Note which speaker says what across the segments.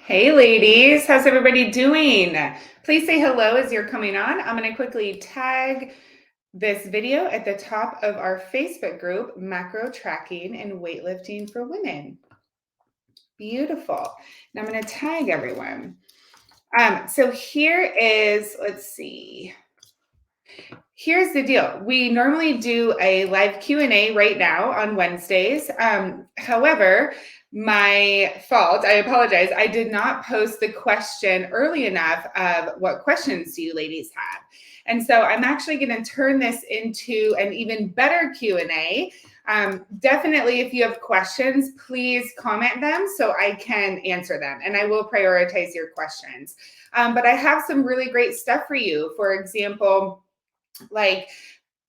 Speaker 1: Hey ladies, how's everybody doing? Please say hello as you're coming on. I'm going to quickly tag this video at the top of our Facebook group, Macro Tracking and Weightlifting for Women. Beautiful. And I'm going to tag everyone. So here is, let's see. Here's the deal. We normally do a live Q&A right now on Wednesdays. However, my fault, I apologize. I did not post the question early enough of what questions do you ladies have. And so I'm actually going to turn this into an even better Q&A. Definitely, if you have questions, please comment them so I can answer them, and I will prioritize your questions. But I have some really great stuff for you. For example, like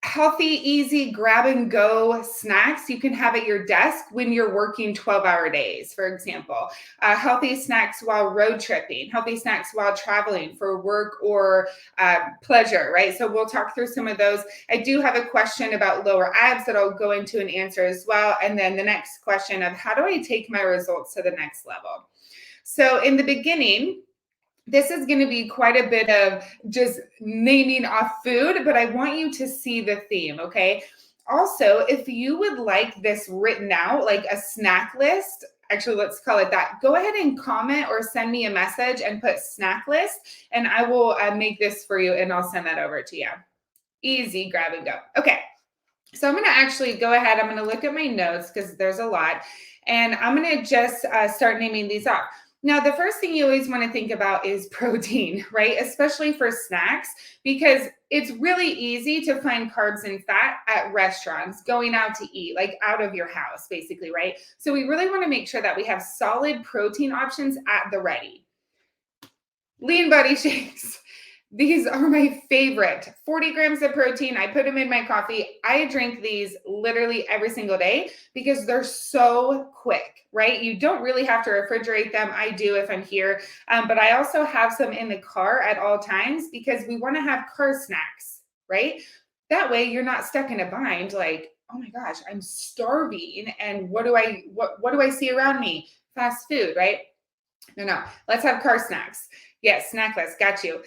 Speaker 1: healthy, easy grab and go snacks you can have at your desk when you're working 12-hour days, for example. Healthy snacks while road tripping, healthy snacks while traveling for work or pleasure, right? So we'll talk through some of those. I do have a question about lower abs that I'll go into and answer as well. And then the next question of how do I take my results to the next level? So in the beginning, this is going to be quite a bit of just naming off food, but I want you to see the theme, okay? Also, if you would like this written out, like a snack list, actually, let's call it that, go ahead and comment or send me a message and put snack list, and I will make this for you, and I'll send that over to you. Easy grab and go. Okay, so I'm going to actually go ahead. I'm going to look at my notes because there's a lot, and I'm going to just start naming these off. Now, the first thing you always want to think about is protein, right? Especially for snacks, because it's really easy to find carbs and fat at restaurants, going out to eat, like out of your house, basically, right? So we really want to make sure that we have solid protein options at the ready. Lean Buddy shakes. These are my favorite. 40 grams of protein. I put them in my coffee. I drink these literally every single day because they're so quick, right? You don't really have to refrigerate them. I do if I'm here. But I also have some in the car at all times because we want to have car snacks, right? That way you're not stuck in a bind like, oh my gosh, I'm starving. And what do I see around me? Fast food, right? No. Let's have car snacks. Yes, snack list. Got you.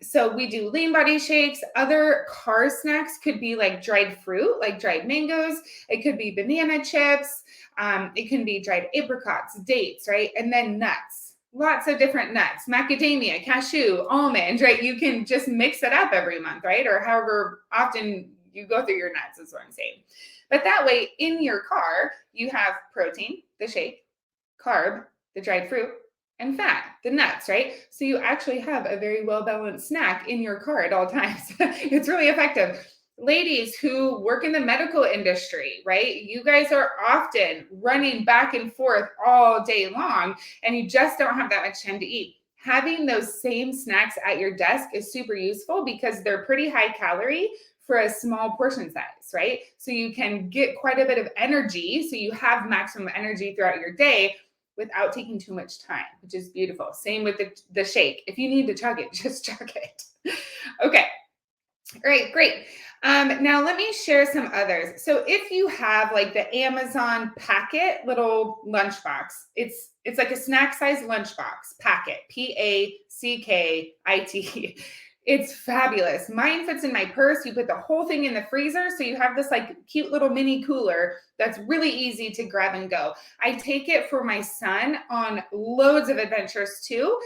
Speaker 1: So we do Lean Body shakes. Other car snacks could be like dried fruit, like dried mangoes. It could be banana chips. It can be dried apricots, dates, right? And then nuts. Lots of different nuts, macadamia, cashew, almond, right? You can just mix it up every month, right? Or however often you go through your nuts is what I'm saying. But that way, in your car, you have protein, the shake, carb, the dried fruit, and fat, the nuts, right? So you actually have a very well-balanced snack in your car at all times. It's really effective. Ladies who work in the medical industry, right? You guys are often running back and forth all day long, and you just don't have that much time to eat. Having those same snacks at your desk is super useful because they're pretty high calorie for a small portion size, right? So you can get quite a bit of energy. So you have maximum energy throughout your day without taking too much time, which is beautiful. Same with the shake. If you need to chug it, just chug it. Okay. All right, great. Now let me share some others. So if you have like the Amazon packet little lunchbox, it's like a snack size lunchbox packet, PACKIT. It's fabulous. Mine fits in my purse. You put the whole thing in the freezer. So you have this like cute little mini cooler that's really easy to grab and go. I take it for my son on loads of adventures too,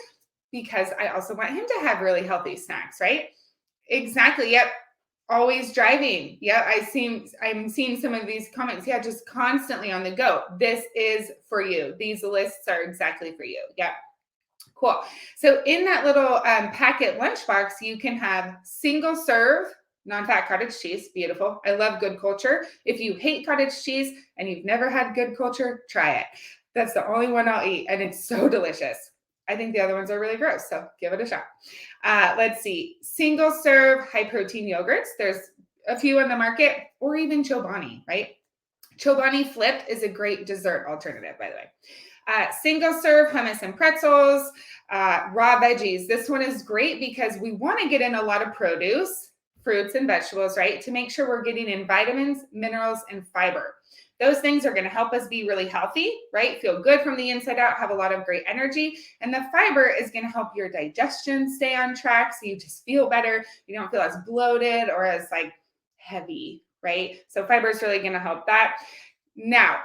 Speaker 1: because I also want him to have really healthy snacks, right? Exactly. Yep. Always driving. Yeah, I'm seeing some of these comments. Yeah, just constantly on the go. This is for you. These lists are exactly for you. Yep. Cool. So in that little packet lunchbox, you can have single serve non-fat cottage cheese. Beautiful. I love Good Culture. If you hate cottage cheese and you've never had Good Culture, try it. That's the only one I'll eat, and it's so delicious. I think the other ones are really gross, so give it a shot. Let's see. Single serve high protein yogurts. There's a few on the market, or even Chobani, right? Chobani flipped is a great dessert alternative, by the way. Single serve hummus and pretzels, raw veggies. This one is great because we want to get in a lot of produce fruits and vegetables, right? To make sure we're getting in vitamins, minerals, and fiber. Those things are going to help us be really healthy, right? Feel good from the inside out, have a lot of great energy. And the fiber is going to help your digestion stay on track. So you just feel better. You don't feel as bloated or as like heavy, right? So fiber is really going to help that. Now,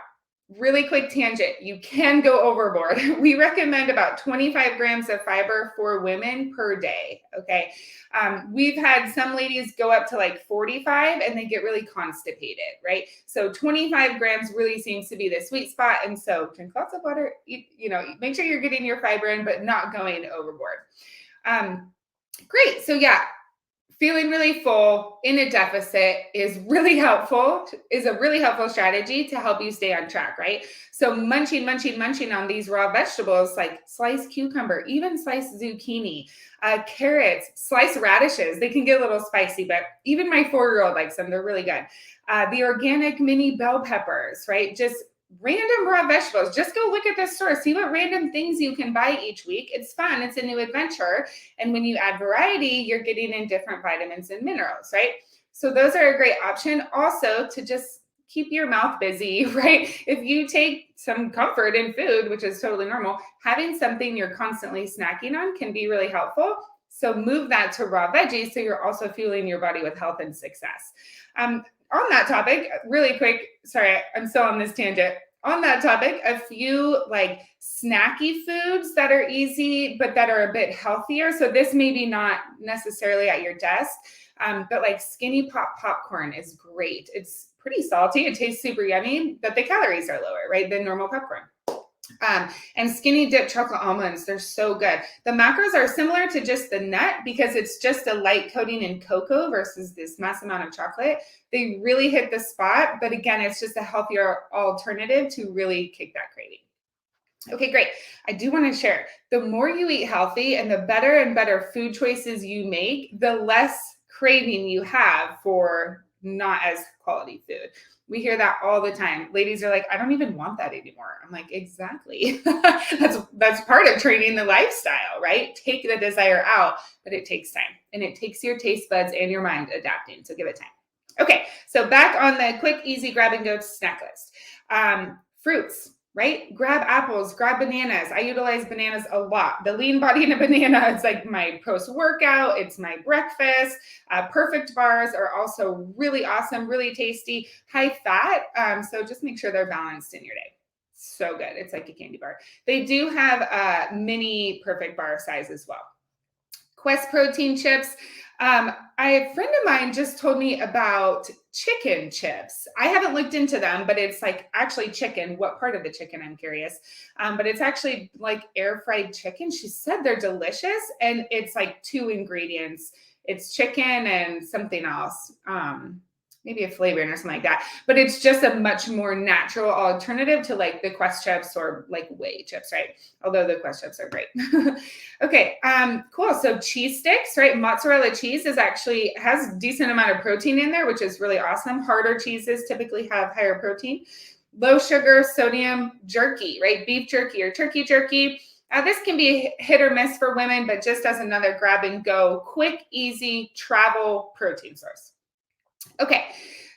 Speaker 1: really quick tangent, you can go overboard. We recommend about 25 grams of fiber for women per day. Okay. We've had some ladies go up to like 45 and they get really constipated, right? So 25 grams really seems to be the sweet spot. And so drink lots of water, make sure you're getting your fiber in, but not going overboard. Great. So yeah, feeling really full in a deficit is a really helpful strategy to help you stay on track, right? So munching on these raw vegetables like sliced cucumber, even sliced zucchini, carrots, sliced radishes. They can get a little spicy, but even my 4-year-old likes them. They're really good. The organic mini bell peppers, right? Just random raw vegetables. Just go look at the store, see what random things you can buy each week. It's fun. It's a new adventure. And when you add variety, you're getting in different vitamins and minerals, right? So those are a great option. Also to just keep your mouth busy, right? If you take some comfort in food, which is totally normal, having something you're constantly snacking on can be really helpful. So move that to raw veggies so you're also fueling your body with health and success. On that topic, really quick, sorry, I'm still on this tangent. On that topic, a few like snacky foods that are easy, but that are a bit healthier. So this may be not necessarily at your desk, but like Skinny Pop popcorn is great. It's pretty salty. It tastes super yummy, but the calories are lower, right, than normal popcorn. And Skinny Dip chocolate almonds, they're so good. The macros are similar to just the nut because it's just a light coating in cocoa versus this mass amount of chocolate. They really hit the spot, but again, it's just a healthier alternative to really kick that craving. Okay, great. I do want to share, the more you eat healthy and the better and better food choices you make, the less craving you have for not as quality food. We hear that all the time. Ladies are like, I don't even want that anymore. I'm like, exactly. That's part of training the lifestyle, right? Take the desire out, but it takes time. And it takes your taste buds and your mind adapting. So give it time. Okay, so back on the quick, easy grab and go snack list. Fruits, right? Grab apples, grab bananas. I utilize bananas a lot. The lean body in a banana, it's like my post-workout, it's my breakfast. Perfect bars are also really awesome, really tasty, high fat. So just make sure they're balanced in your day. So good. It's like a candy bar. They do have a mini Perfect bar size as well. Quest protein chips. A friend of mine just told me about chicken chips. I haven't looked into them, but it's like actually chicken. What part of the chicken? I'm curious. But it's actually like air fried chicken. She said they're delicious, and it's like 2 ingredients. It's chicken and something else. Maybe a flavoring or something like that. But it's just a much more natural alternative to like the Quest chips or like whey chips, right? Although the Quest chips are great. Okay, cool. So cheese sticks, right? Mozzarella cheese has a decent amount of protein in there, which is really awesome. Harder cheeses typically have higher protein. Low sugar, sodium jerky, right? Beef jerky or turkey jerky. This can be hit or miss for women, but just as another grab and go, quick, easy travel protein source. Okay,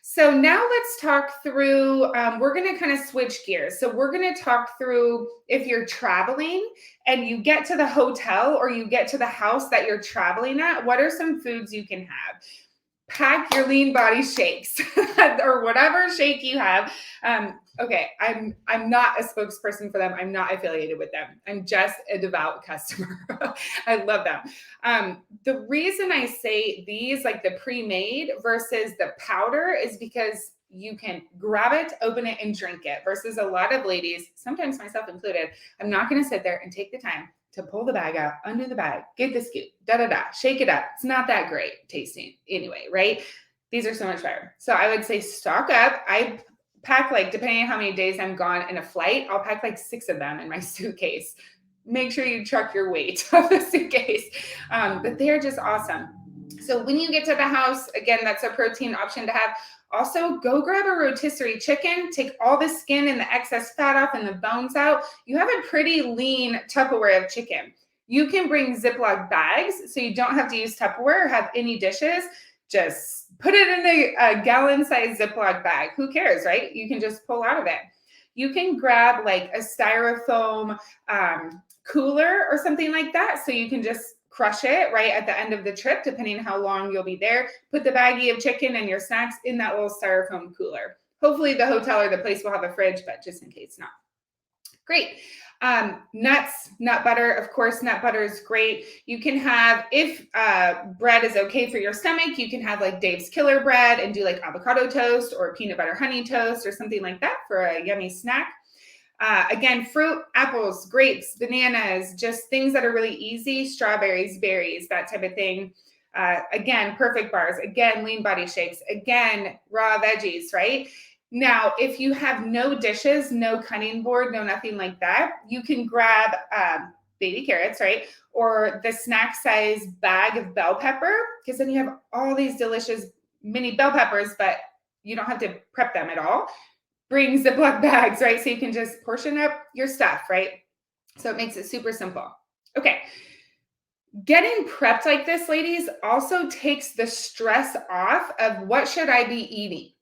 Speaker 1: so now let's talk through, we're going to kind of switch gears. So we're going to talk through if you're traveling and you get to the hotel or you get to the house that you're traveling at, what are some foods you can have? Pack your lean body shakes or whatever shake you have. Okay, I'm not a spokesperson for them. I'm not affiliated with them. I'm just a devout customer. I love them. The reason I say these, like the pre-made versus the powder, is because you can grab it, open it, and drink it, versus a lot of ladies, sometimes myself included, I'm not going to sit there and take the time to pull the bag out, undo the bag, get the scoop, shake it up. It's not that great tasting anyway, right? These are so much better. So I would say stock up. I pack, like, depending on how many days I'm gone in a flight, I'll pack like 6 of them in my suitcase. Make sure you truck your weight of the suitcase. But they're just awesome. So when you get to the house, again, that's a protein option to have. Also, go grab a rotisserie chicken, take all the skin and the excess fat off and the bones out. You have a pretty lean Tupperware of chicken. You can bring Ziploc bags so you don't have to use Tupperware or have any dishes. just put it in a gallon-sized Ziploc bag. Who cares, right? You can just pull out of it. You can grab like a styrofoam cooler or something like that, so you can just crush it right at the end of the trip, depending how long you'll be there. Put the baggie of chicken and your snacks in that little styrofoam cooler. Hopefully the hotel or the place will have a fridge, but just in case not. Great. Nuts, nut butter. Of course, nut butter is great. You can have, if bread is okay for your stomach, you can have like Dave's Killer Bread and do like avocado toast or peanut butter honey toast or something like that for a yummy snack. Again, fruit, apples, grapes, bananas, just things that are really easy, strawberries, berries, that type of thing. Again, perfect bars. Again, lean body shakes. Again, raw veggies, right? Now, if you have no dishes, no cutting board, no nothing like that, you can grab baby carrots, right? Or the snack size bag of bell pepper, because then you have all these delicious mini bell peppers, but you don't have to prep them at all. Bring Ziploc bags, right? So you can just portion up your stuff, right? So it makes it super simple. Okay. Getting prepped like this, ladies, also takes the stress off of what should I be eating?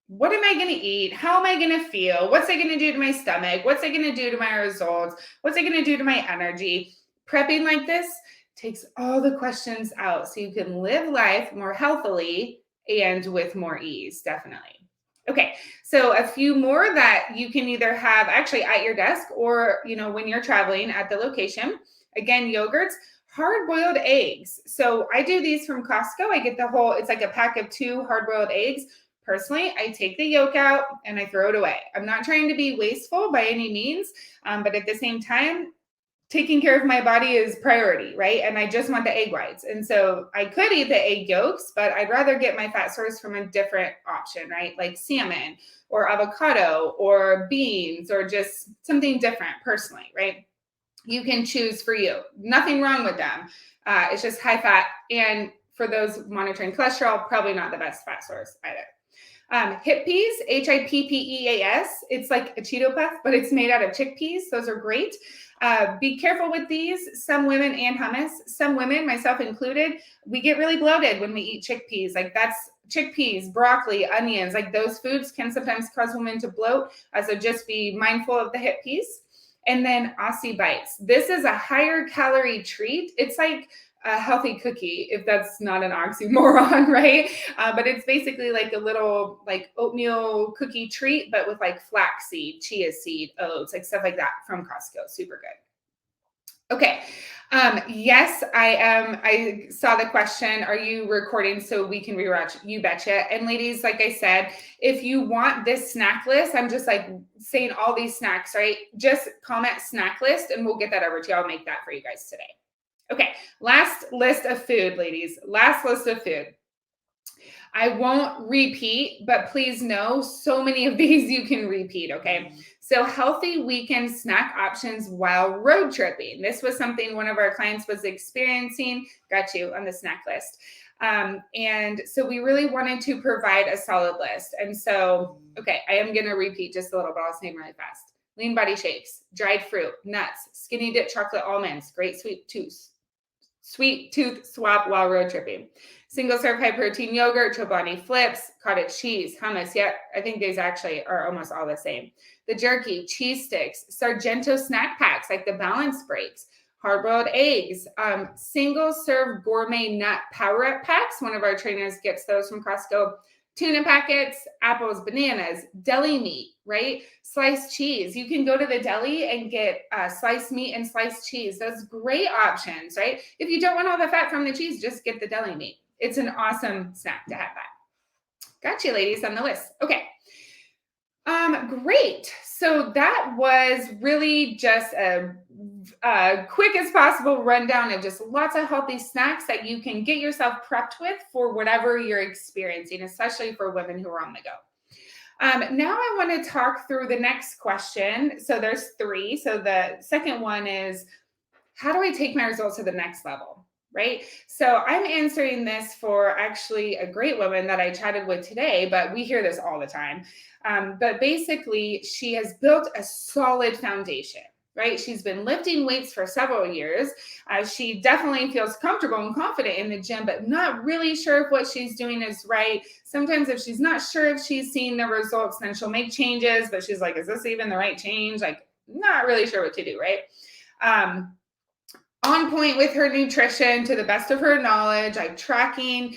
Speaker 1: What am I going to eat? How am I going to feel? What's it going to do to my stomach? What's it going to do to my results? What's it going to do to my energy? Prepping like this takes all the questions out so you can live life more healthily and with more ease, definitely. Okay, so a few more that you can either have actually at your desk or, when you're traveling at the location. Again, yogurts, hard-boiled eggs. So I do these from Costco. I get it's like a pack of 2 hard-boiled eggs. Personally, I take the yolk out and I throw it away. I'm not trying to be wasteful by any means, but at the same time, taking care of my body is priority, right? And I just want the egg whites. And so I could eat the egg yolks, but I'd rather get my fat source from a different option, right? Like salmon or avocado or beans or just something different personally, right? You can choose for you. Nothing wrong with them. It's just high fat. And for those monitoring cholesterol, probably not the best fat source either. Hip peas, HIPPEAS. It's like a Cheeto Puff, but it's made out of chickpeas. Those are great. Be careful with these. Some women and hummus, some women, myself included, we get really bloated when we eat chickpeas. Like that's chickpeas, broccoli, onions, like those foods can sometimes cause women to bloat. So just be mindful of the hip peas. And then Aussie Bites. This is a higher calorie treat. It's like a healthy cookie, if that's not an oxymoron, right? But it's basically like a little like oatmeal cookie treat, but with like flaxseed, chia seed, oats, like stuff like that from Costco. Super good. Okay. Yes, I am. I saw the question. Are you recording so we can rewatch? You betcha. And ladies, like I said, if you want this snack list, I'm just like saying all these snacks, right? Just comment snack list and we'll get that over to you. I'll make that for you guys today. Okay, last list of food, ladies. Last list of food. I won't repeat, but please know so many of these you can repeat, okay? So healthy weekend snack options while road tripping. This was something one of our clients was experiencing. Got you on the snack list. And so we really wanted to provide a solid list. And so, okay, I am going to repeat just a little, but I'll say them really fast. Lean body shakes, dried fruit, nuts, skinny dip chocolate almonds, great sweet tooth swap while road tripping. Single serve high protein yogurt, Chobani flips, cottage cheese, hummus. Yeah, I think these actually are almost all the same. The jerky, cheese sticks, Sargento snack packs like the balance breaks, hard-boiled eggs, single serve gourmet nut power up packs. One of our trainers gets those from Costco. Tuna packets, apples, bananas, deli meat, right? Sliced cheese. You can go to the deli and get sliced meat and sliced cheese. Those great options, right? If you don't want all the fat from the cheese, just get the deli meat. It's an awesome snack to have that. Got you, ladies, on the list. Okay. Great. So that was really just a quick as possible rundown of just lots of healthy snacks that you can get yourself prepped with for whatever you're experiencing, especially for women who are on the go. Now I want to talk through the next question. So there's 3. So the second one is, how do I take my results to the next level? Right? So I'm answering this for actually a great woman that I chatted with today, but we hear this all the time. But basically, she has built a solid foundation, right? She's been lifting weights for several years. She definitely feels comfortable and confident in the gym, but not really sure if what she's doing is right. Sometimes if she's not sure if she's seeing the results, then she'll make changes, but she's like, is this even the right change? Like, not really sure what to do, right? On point with her nutrition to the best of her knowledge, like tracking,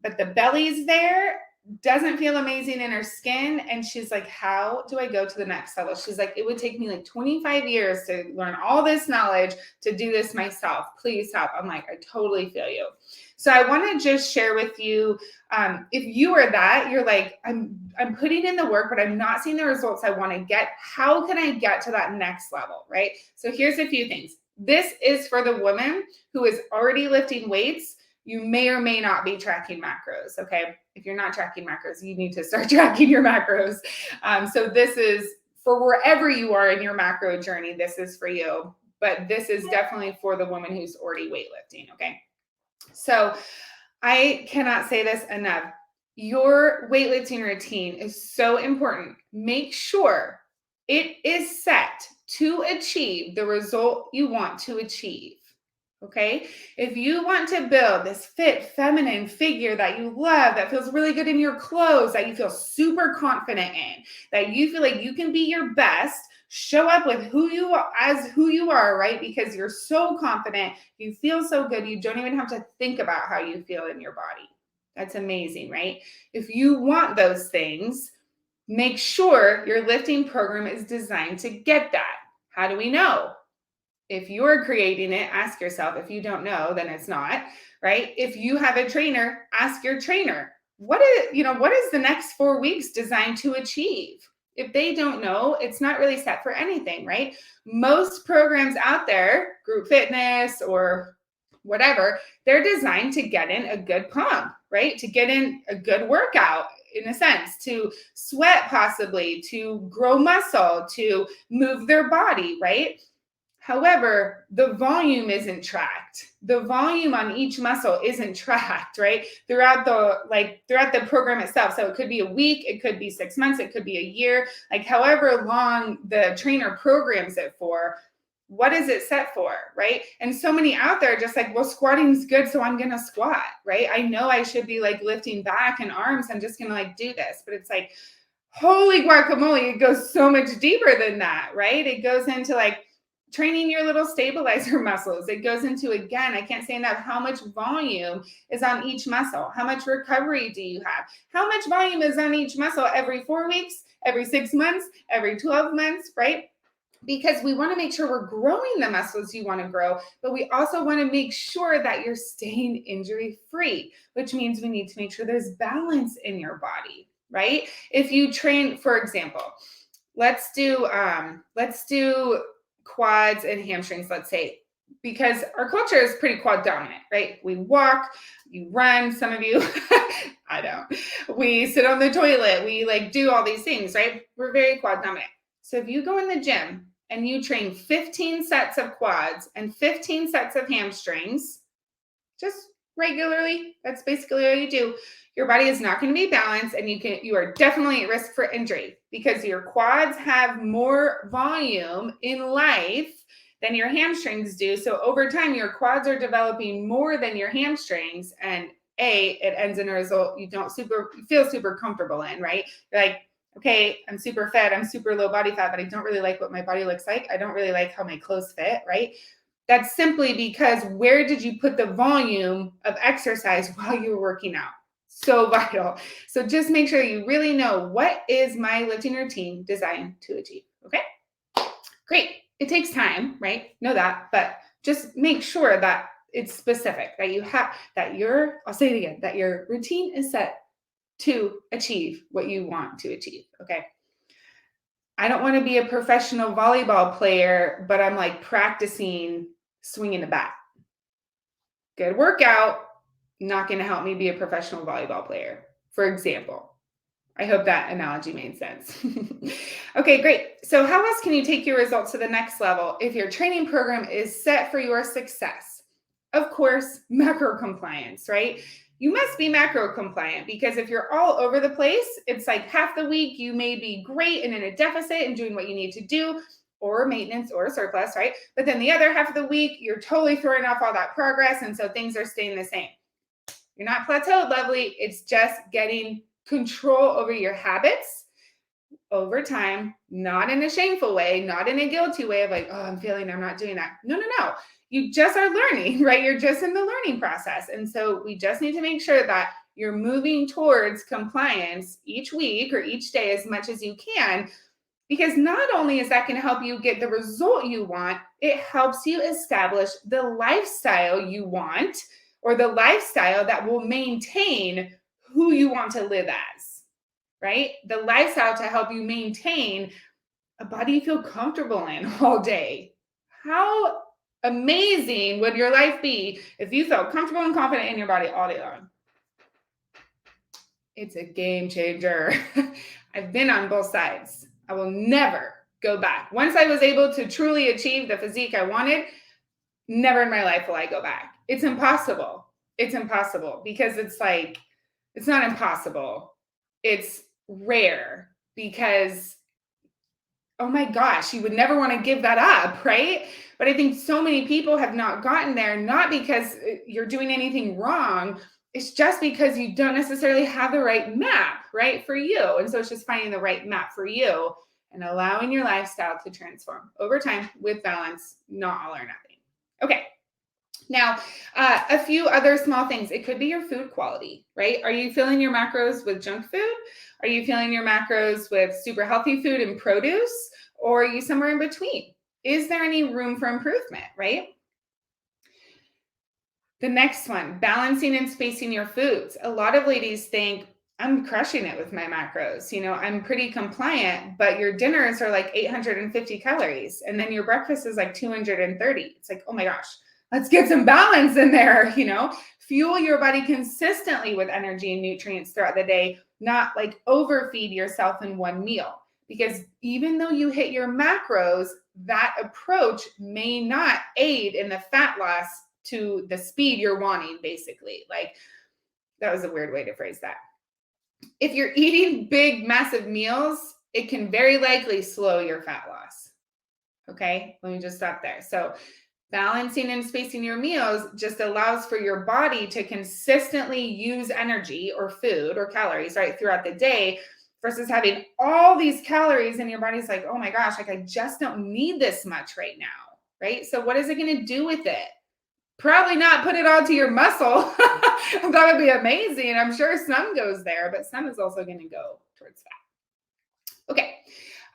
Speaker 1: but the belly's there, doesn't feel amazing in her skin. And she's like, how do I go to the next level? She's like, it would take me like 25 years to learn all this knowledge to do this myself. Please help. I'm like, I totally feel you. So I want to just share with you, if you are that, you're like, I'm putting in the work, but I'm not seeing the results I want to get. How can I get to that next level, right? So here's a few things. This is for the woman who is already lifting weights. You may or may not be tracking macros, okay? If you're not tracking macros, you need to start tracking your macros. So this is for wherever you are in your macro journey, this is for you. But this is definitely for the woman who's already weightlifting, okay? So I cannot say this enough. Your weightlifting routine is so important. Make sure it is set to achieve the result you want to achieve. Okay. If you want to build this fit, feminine figure that you love, that feels really good in your clothes, that you feel super confident in, that you feel like you can be your best, show up with who you are, right? Because you're so confident, you feel so good, you don't even have to think about how you feel in your body. That's amazing, right? If you want those things, make sure your lifting program is designed to get that. How do we know? If you're creating it, ask yourself. If you don't know, then it's not, right? If you have a trainer, ask your trainer, what is the next 4 weeks designed to achieve? If they don't know, it's not really set for anything, right? Most programs out there, group fitness or whatever, they're designed to get in a good pump, right? To get in a good workout, in a sense, to sweat possibly, to grow muscle, to move their body, right? However, the volume isn't tracked. The volume on each muscle isn't tracked, right? Throughout the program itself. So it could be a week, it could be 6 months, it could be a year, like however long the trainer programs it for, what is it set for, right? And so many out there just like, well, squatting's good, so I'm gonna squat, right? I know I should be like lifting back and arms, I'm just gonna like do this. But it's like, holy guacamole, it goes so much deeper than that, right? It goes into like training your little stabilizer muscles. It goes into, again, I can't say enough, how much volume is on each muscle? How much recovery do you have? How much volume is on each muscle every 4 weeks, every 6 months, every 12 months, right? Because we want to make sure we're growing the muscles you want to grow, but we also want to make sure that you're staying injury free, which means we need to make sure there's balance in your body, right? If you train, for example, let's do quads and hamstrings, let's say, because our culture is pretty quad dominant, right? We walk, you run, some of you, I don't. We sit on the toilet, we like do all these things, right? We're very quad dominant. So if you go in the gym and you train 15 sets of quads and 15 sets of hamstrings, just regularly, that's basically all you do, your body is not going to be balanced, and you are definitely at risk for injury because your quads have more volume in life than your hamstrings do. So over time, your quads are developing more than your hamstrings, and it ends in a result you feel super comfortable in, right? You're like, okay, I'm super fit, I'm super low body fat, but I don't really like what my body looks like. I don't really like how my clothes fit, right? That's simply because where did you put the volume of exercise while you were working out? So vital. So just make sure you really know, what is my lifting routine designed to achieve? Okay, great. It takes time, right? Know that, but just make sure that it's specific, that I'll say it again, that your routine is set to achieve what you want to achieve. Okay. I don't want to be a professional volleyball player, but I'm like practicing swinging the bat. Good workout, not going to help me be a professional volleyball player, for example. I hope that analogy made sense. Okay, great. So how else can you take your results to the next level if your training program is set for your success? Of course, macro compliance, right? You must be macro compliant, because if you're all over the place, it's like half the week you may be great and in a deficit and doing what you need to do. or maintenance or surplus, right? But then the other half of the week, you're totally throwing off all that progress. And so things are staying the same. You're not plateaued, lovely. It's just getting control over your habits over time, not in a shameful way, not in a guilty way of like, oh, I'm feeling I'm not doing that. No, no, no. You just are learning, right? You're just in the learning process. And so we just need to make sure that you're moving towards compliance each week or each day as much as you can, because not only is that going to help you get the result you want, it helps you establish the lifestyle you want, or the lifestyle that will maintain who you want to live as, right? The lifestyle to help you maintain a body you feel comfortable in all day. How amazing would your life be if you felt comfortable and confident in your body all day long? It's a game changer. I've been on both sides. I will never go back. Once I was able to truly achieve the physique I wanted, never in my life will I go back. It's impossible. It's impossible because it's like, it's not impossible. It's rare because, oh my gosh, you would never want to give that up, right? But I think so many people have not gotten there, not because you're doing anything wrong. It's just because you don't necessarily have the right map, right, for you. And so it's just finding the right map for you and allowing your lifestyle to transform over time with balance, not all or nothing. Okay. Now, a few other small things. It could be your food quality, right? Are you filling your macros with junk food? Are you filling your macros with super healthy food and produce? Or are you somewhere in between? Is there any room for improvement, right? The next one, balancing and spacing your foods. A lot of ladies think, I'm crushing it with my macros. You know, I'm pretty compliant, but your dinners are like 850 calories. And then your breakfast is like 230. It's like, oh my gosh, let's get some balance in there, you know, fuel your body consistently with energy and nutrients throughout the day, not like overfeed yourself in one meal. Because even though you hit your macros, that approach may not aid in the fat loss to the speed you're wanting, basically. Like, that was a weird way to phrase that. If you're eating big, massive meals, it can very likely slow your fat loss. Okay, let me just stop there. So balancing and spacing your meals just allows for your body to consistently use energy or food or calories, right, throughout the day, versus having all these calories and your body's like, oh my gosh, like I just don't need this much right now, right? So what is it going to do with it? Probably not put it all to your muscle. That would be amazing. I'm sure some goes there, but some is also going to go towards fat. Okay.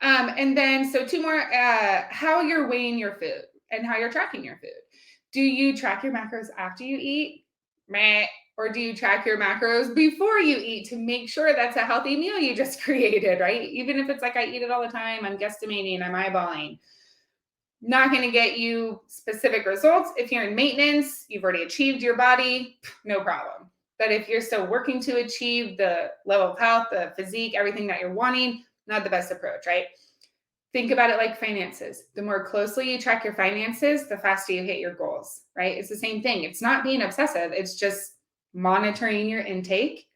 Speaker 1: And then, so two more, how you're weighing your food and how you're tracking your food. Do you track your macros after you eat? Meh. Or do you track your macros before you eat to make sure that's a healthy meal you just created, right? Even if it's like I eat it all the time, I'm guesstimating, I'm eyeballing. Not going to get you specific results. If you're in maintenance, you've already achieved your body, no problem. But if you're still working to achieve the level of health, the physique, everything that you're wanting, not the best approach, right? Think about it like finances. The more closely you track your finances, the faster you hit your goals, right? It's the same thing. It's not being obsessive. It's just monitoring your intake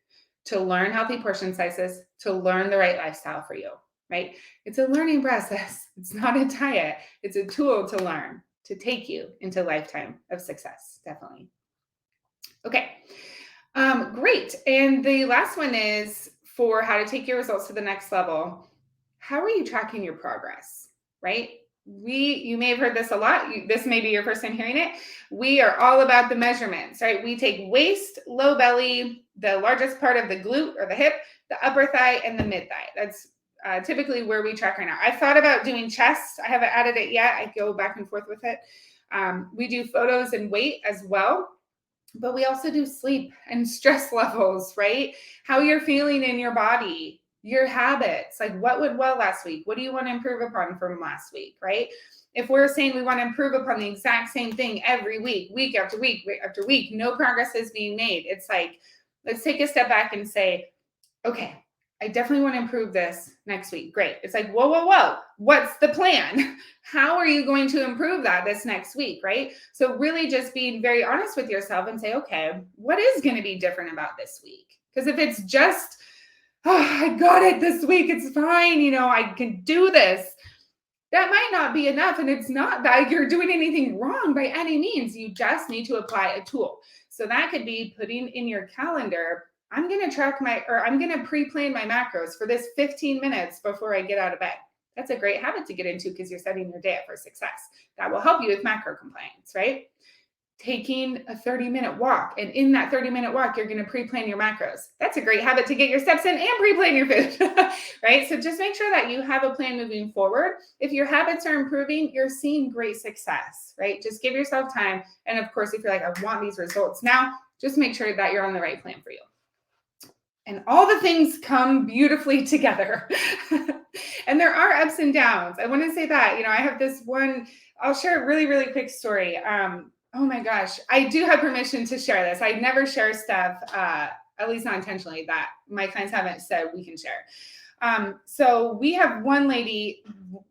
Speaker 1: to learn healthy portion sizes, to learn the right lifestyle for you, right? It's a learning process. It's not a diet. It's a tool to learn, to take you into a lifetime of success, definitely. Okay, great. And the last one is for how to take your results to the next level. How are you tracking your progress, right? You may have heard this a lot. This may be your first time hearing it. We are all about the measurements, right? We take waist, low belly, the largest part of the glute or the hip, the upper thigh, and the mid thigh. That's typically where we track right now. I've thought about doing chest. I haven't added it yet. I go back and forth with it. We do photos and weight as well, but we also do sleep and stress levels, right? How you're feeling in your body, your habits, like what went well last week? What do you want to improve upon from last week, right? If we're saying we want to improve upon the exact same thing every week after week after week, no progress is being made. It's like, let's take a step back and say, okay, I definitely want to improve this next week. Great. It's like, whoa. What's the plan? How are you going to improve that this next week, right? So really just being very honest with yourself and say, okay, what is going to be different about this week? Because if it's just, oh, I got it this week, it's fine, you know, I can do this. that might not be enough. And it's not that you're doing anything wrong by any means. You just need to apply a tool. So that could be putting in your calendar, I'm going to I'm going to pre-plan my macros for this 15 minutes before I get out of bed. That's a great habit to get into because you're setting your day up for success. That will help you with macro compliance, right? Taking a 30-minute walk. And in that 30-minute walk, you're going to pre-plan your macros. That's a great habit to get your steps in and pre-plan your food, right? So just make sure that you have a plan moving forward. If your habits are improving, you're seeing great success, right? Just give yourself time. And of course, if you're like, I want these results now, just make sure that you're on the right plan for you. And all the things come beautifully together. And there are ups and downs. I want to say that, I have this one, I'll share a really, really quick story. Oh my gosh, I do have permission to share this. I never share stuff, at least not intentionally, that my clients haven't said we can share. So we have one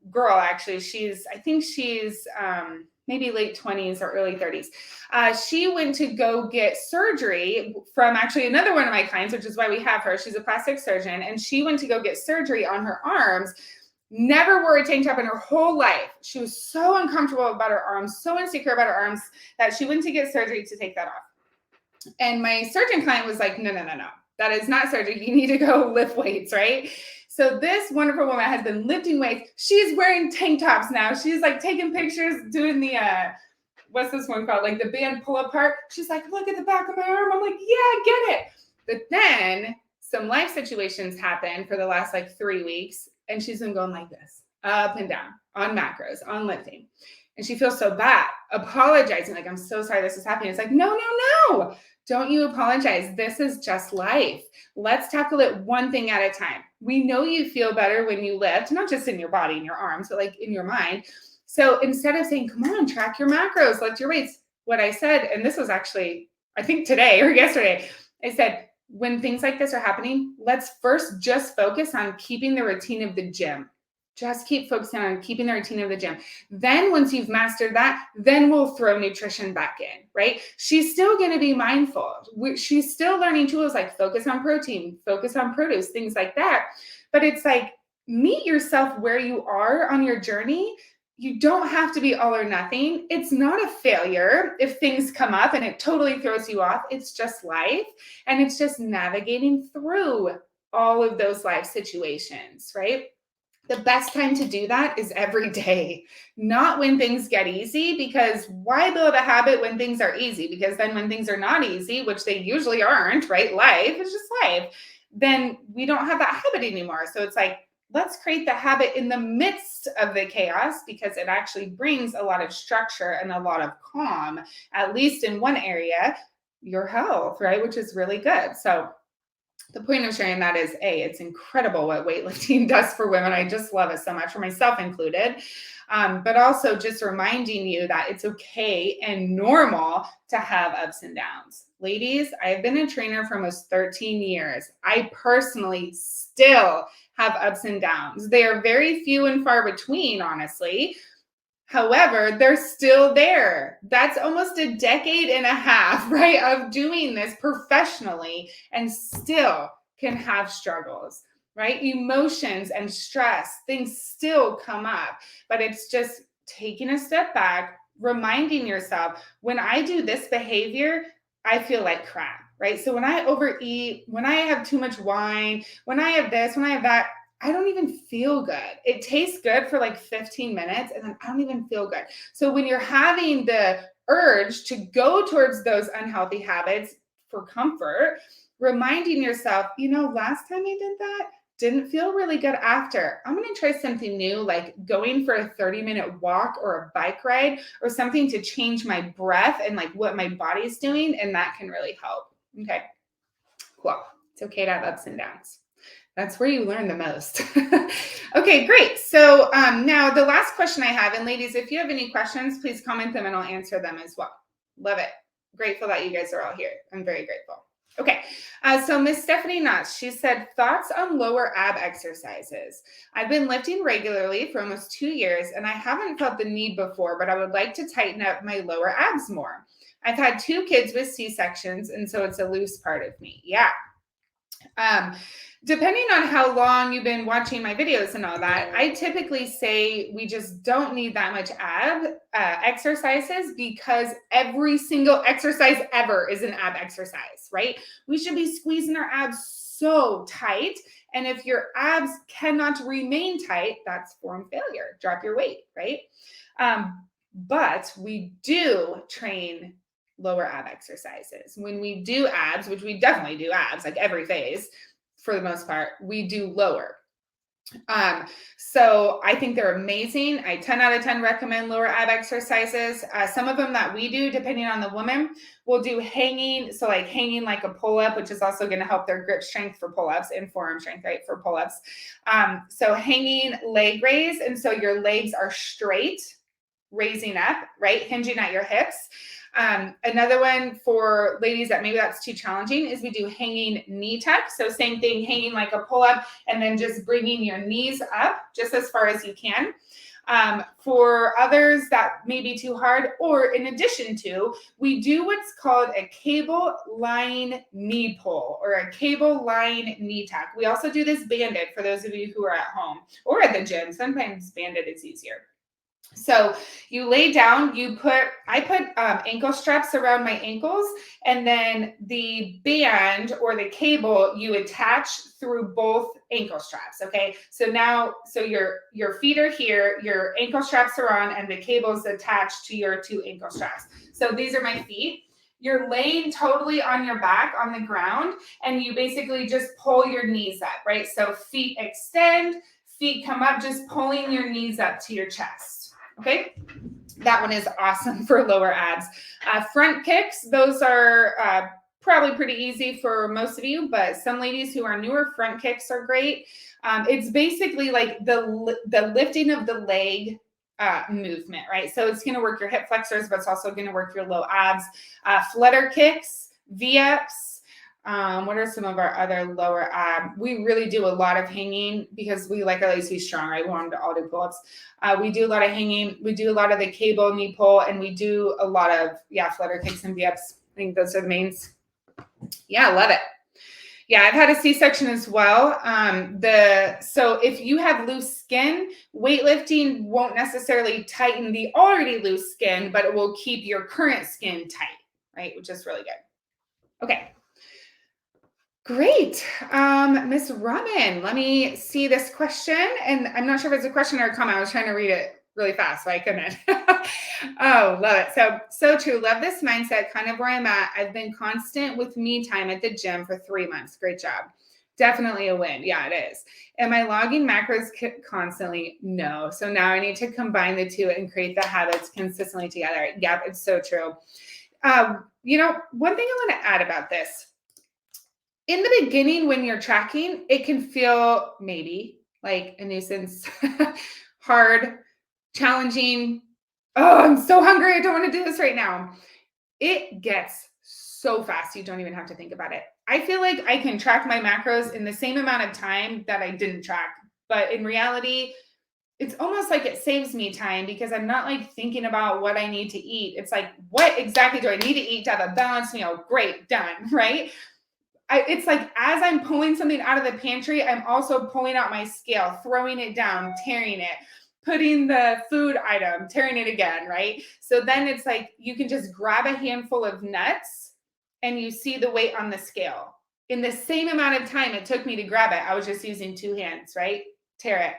Speaker 1: girl, actually, I think she's maybe late 20s or early 30s. She went to go get surgery from actually another one of my clients, which is why we have her. She's a plastic surgeon, and she went to go get surgery on her arms. Never wore a tank top in her whole life. She was so uncomfortable about her arms, so insecure about her arms, that she went to get surgery to take that off. And my surgeon client was like, no. That is not surgery. You need to go lift weights, right? So this wonderful woman has been lifting weights. She's wearing tank tops now. She's like taking pictures, doing the, what's this one called? Like the band pull apart. She's like, look at the back of my arm. I'm like, yeah, I get it. But then some life situations happened for the last 3 weeks. And she's been going like this, up and down, on macros, on lifting. And she feels so bad, apologizing, like, I'm so sorry this is happening. It's like, no. Don't you apologize. This is just life. Let's tackle it one thing at a time. We know you feel better when you lift, not just in your body and your arms, but in your mind. So instead of saying, come on, track your macros, lift your weights, what I said, and this was actually, I think today or yesterday, I said, when things like this are happening, let's first just focus on keeping the routine of the gym. Just keep focusing on keeping the routine of the gym. Then once you've mastered that, then we'll throw nutrition back in, right? She's still going to be mindful. She's still learning tools like focus on protein, focus on produce, things like that. But it's meet yourself where you are on your journey. You don't have to be all or nothing. It's not a failure if things come up and it totally throws you off. It's just life. And it's just navigating through all of those life situations, right? The best time to do that is every day, not when things get easy, because why build a habit when things are easy? Because then when things are not easy, which they usually aren't, right? Life is just life. Then we don't have that habit anymore. So it's let's create the habit in the midst of the chaos, because it actually brings a lot of structure and a lot of calm, at least in one area, your health, right? Which is really good. So the point of sharing that is, it's incredible what weightlifting does for women. I just love it so much, for myself included. But also just reminding you that it's okay and normal to have ups and downs. Ladies, I've been a trainer for almost 13 years. I personally still have ups and downs. They are very few and far between, honestly. However, they're still there. That's almost a decade and a half, right, of doing this professionally, and still can have struggles, right? Emotions and stress, things still come up, but it's just taking a step back, reminding yourself, when I do this behavior, I feel like crap, right? So when I overeat, when I have too much wine, when I have this, when I have that, I don't even feel good. It tastes good for 15 minutes, and then I don't even feel good. So when you're having the urge to go towards those unhealthy habits for comfort, reminding yourself, last time I did that, didn't feel really good after. I'm going to try something new, like going for a 30-minute walk or a bike ride or something to change my breath and what my body's doing. And that can really help. Okay, cool. It's okay to have ups and downs. That's where you learn the most. Okay, great. So now the last question I have, and ladies, if you have any questions, please comment them and I'll answer them as well. Love it. Grateful that you guys are all here. I'm very grateful. Okay, so Miss Stephanie Knotts, she said, thoughts on lower ab exercises. I've been lifting regularly for almost 2 years and I haven't felt the need before, but I would like to tighten up my lower abs more. I've had 2 kids with C-sections, and so it's a loose part of me. Yeah. Depending on how long you've been watching my videos and all that, I typically say we just don't need that much ab exercises because every single exercise ever is an ab exercise, right? We should be squeezing our abs so tight. And if your abs cannot remain tight, that's form failure. Drop your weight, right? But we do train lower ab exercises. When we do abs, which we definitely do abs, like every phase, for the most part, we do lower. So I think they're amazing. I 10 out of 10 recommend lower ab exercises. Some of them that we do, depending on the woman, we'll do hanging. So like hanging like a pull-up, which is also going to help their grip strength for pull-ups and forearm strength, right? For pull-ups. So hanging leg raise. And so your legs are straight, raising up, right? Hinging at your hips. Another one for ladies that maybe that's too challenging is we do hanging knee tuck. So same thing, hanging like a pull-up and then just bringing your knees up just as far as you can. For others that may be too hard, or in addition to, we do what's called a cable line knee pull or a cable line knee tuck. We also do this banded for those of you who are at home or at the gym. Sometimes banded is easier. So you lay down, I put ankle straps around my ankles, and then the band or the cable you attach through both ankle straps. Okay. So now, your feet are here, your ankle straps are on, and the cable's attached to your two ankle straps. So these are my feet. You're laying totally on your back on the ground, and you basically just pull your knees up, right? So feet extend, feet come up, just pulling your knees up to your chest. Okay, that one is awesome for lower abs. Front kicks, those are probably pretty easy for most of you, but some ladies who are newer, front kicks are great. It's basically like the lifting of the leg movement, right? So it's going to work your hip flexors, but it's also going to work your low abs. Flutter kicks, V-ups. What are some of our other lower ab? We really do a lot of hanging because we like our ladies to be strong, right? We want them to all do pull-ups. We do a lot of hanging. We do a lot of the cable knee pull, and we do a lot of, flutter kicks and V-ups. I think those are the mains. Yeah, I love it. Yeah, I've had a C-section as well. So if you have loose skin, weightlifting won't necessarily tighten the already loose skin, but it will keep your current skin tight, right? Which is really good. Okay. Great. Miss Robin, let me see this question. And I'm not sure if it's a question or a comment. I was trying to read it really fast, so I couldn't. Oh, love it. So true. Love this mindset, kind of where I'm at. I've been constant with me time at the gym for 3 months. Great job. Definitely a win. Yeah, it is. Am I logging macros constantly? No. So now I need to combine the two and create the habits consistently together. Yep, it's so true. One thing I want to add about this. In the beginning, when you're tracking, it can feel maybe like a nuisance, hard, challenging. Oh, I'm so hungry. I don't want to do this right now. It gets so fast. You don't even have to think about it. I feel like I can track my macros in the same amount of time that I didn't track. But in reality, it's almost like it saves me time because I'm not like thinking about what I need to eat. It's like, what exactly do I need to eat to have a balanced meal? Great, done, right? It's like as I'm pulling something out of the pantry, I'm also pulling out my scale, throwing it down, tearing it, putting the food item, tearing it again, right? So then it's like you can just grab a handful of nuts and you see the weight on the scale. In the same amount of time it took me to grab it, I was just using 2 hands, right? Tear it,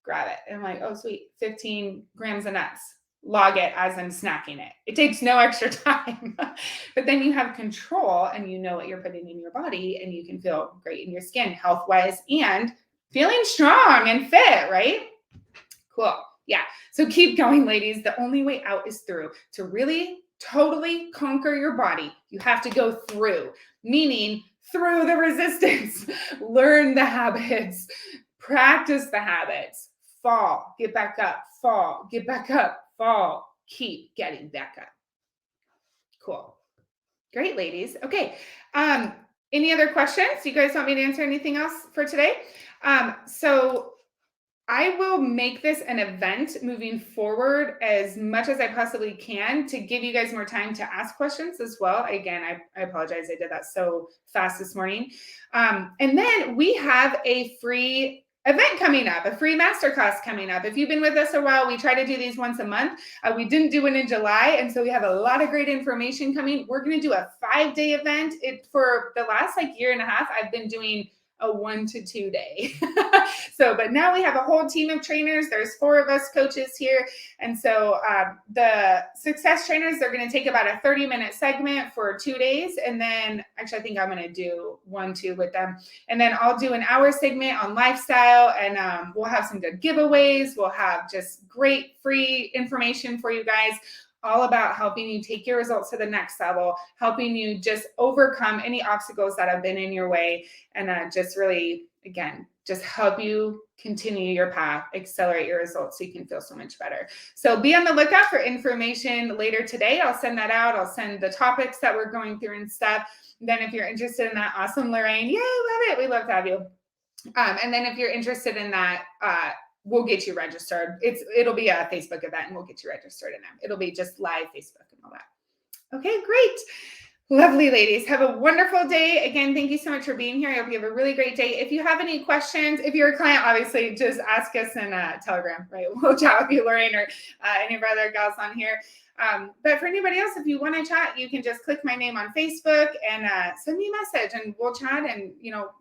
Speaker 1: grab it. And I'm like, oh, sweet, 15 grams of nuts. Log it as I'm snacking it. It takes no extra time, but then you have control and you know what you're putting in your body and you can feel great in your skin health-wise and feeling strong and fit, right? Cool. Yeah. So keep going, ladies. The only way out is through. To really totally conquer your body, you have to go through, meaning through the resistance, learn the habits, practice the habits, fall, get back up, fall, get back up, fall, keep getting back up. Cool. Great, ladies. Okay. Any other questions? You guys want me to answer anything else for today? So I will make this an event moving forward as much as I possibly can to give you guys more time to ask questions as well. Again, I apologize. I did that so fast this morning. And then we have a free event coming up, a free masterclass coming up. If you've been with us a while, we try to do these once a month. We didn't do it in July, and so we have a lot of great information coming. We're going to do a 5-day event. For the last year and a half, I've been doing a 1 to 2 day. But now we have a whole team of trainers. There's 4 of us coaches here. And so the success trainers, they're going to take about a 30-minute segment for 2 days. And then actually, I think I'm going to do 1, 2 with them. And then I'll do an hour segment on lifestyle, and we'll have some good giveaways. We'll have just great free information for you guys, all about helping you take your results to the next level, helping you just overcome any obstacles that have been in your way, and just really, again, just help you continue your path, accelerate your results so you can feel so much better. So be on the lookout for information later today. I'll send that out. I'll send the topics that we're going through and stuff. Then if you're interested in that, awesome, Lorraine. Yay, love it. We love to have you. And then if you're interested in that, we'll get you registered. It'll be a Facebook event, and we'll get you registered in there. It'll be just live Facebook and all that. Okay, great. Lovely, ladies. Have a wonderful day. Again, thank you so much for being here. I hope you have a really great day. If you have any questions, if you're a client, obviously just ask us in Telegram, right? We'll chat with you, Lorraine, or any of our other gals on here. But for anybody else, if you want to chat, you can just click my name on Facebook and send me a message, and we'll chat. And,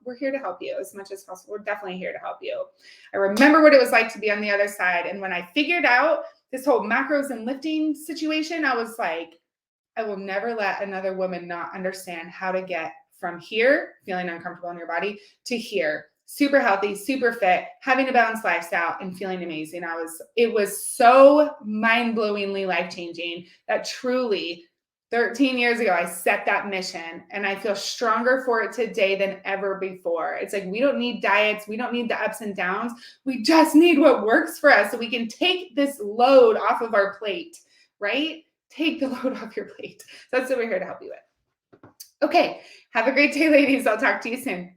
Speaker 1: we're here to help you as much as possible. We're definitely here to help you. I remember what it was like to be on the other side. And when I figured out this whole macros and lifting situation, I was like, I will never let another woman not understand how to get from here, feeling uncomfortable in your body, to here, super healthy, super fit, having a balanced lifestyle, and feeling amazing. It was so mind-blowingly life-changing that truly 13 years ago, I set that mission, and I feel stronger for it today than ever before. It's like, we don't need diets. We don't need the ups and downs. We just need what works for us so we can take this load off of our plate, right? Take the load off your plate. So that's what we're here to help you with. Okay. Have a great day, ladies. I'll talk to you soon.